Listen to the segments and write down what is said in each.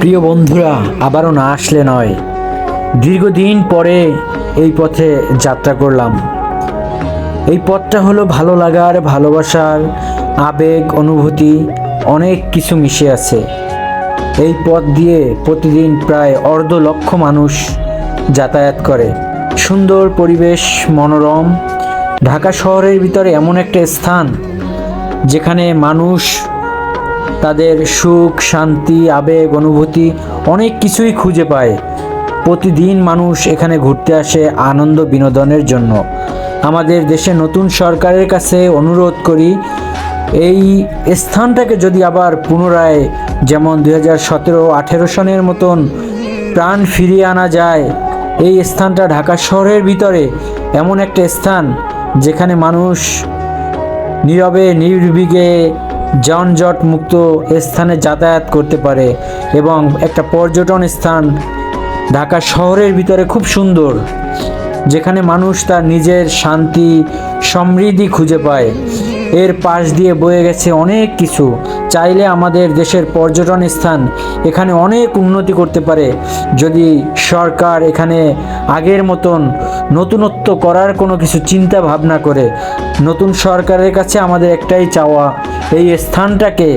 প্রিয় বন্ধুরা, আবারও না আসলে নয়। দীর্ঘদিন পরে এই পথে যাত্রা করলাম। এই পথটা হলো ভালো লাগার, ভালোবাসার, আবেগ, অনুভূতি অনেক কিছু মিশে আছে। এই পথ দিয়ে প্রতিদিন প্রায় 1.5 লক্ষ মানুষ যাতায়াত করে। সুন্দর পরিবেশ, মনোরম। ঢাকা শহরের ভিতরে এমন একটা স্থান যেখানে মানুষ তাদের সুখ, শান্তি, আবেগ, অনুভূতি অনেক কিছুই খুঁজে পায়। প্রতিদিন মানুষ এখানে ঘুরতে আসে আনন্দ বিনোদনের জন্য। আমাদের দেশে নতুন সরকারের কাছে অনুরোধ করি, এই স্থানটাকে যদি আবার পুনরায় যেমন 2017-18 সনের মতন প্রাণ ফিরিয়ে আনা যায়। এই স্থানটা ঢাকা শহরের ভিতরে এমন একটা স্থান যেখানে মানুষ নীরবে নির্বিঘ্নে যানজট মুক্ত স্থানে যাতায়াত করতে পারে এবং একটা পর্যটন স্থান ঢাকা শহরের ভিতরে খুব সুন্দর, যেখানে মানুষ তার নিজের শান্তি, সমৃদ্ধি খুঁজে পায়। এর পাশ দিয়ে বয়ে গেছে অনেক কিছু। চাইলে আমাদের দেশের পর্যটন স্থান এখানে অনেক উন্নতি করতে পারে যদি সরকার এখানে আগের মতন নতুনত্ব করার কোনো কিছু চিন্তা ভাবনা করে। নতুন সরকারের কাছে আমাদের একটাই চাওয়া, এই স্থানটাকে,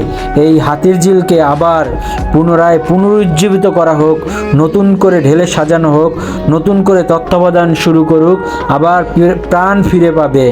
এই হাতিরঝিলকে আবার পুনরায় পুনরুজ্জীবিত করা হোক, নতুন করে ঢেলে সাজানো হোক, নতুন করে তত্ত্বাবধান শুরু করুক, আবার প্রাণ ফিরে পাবে।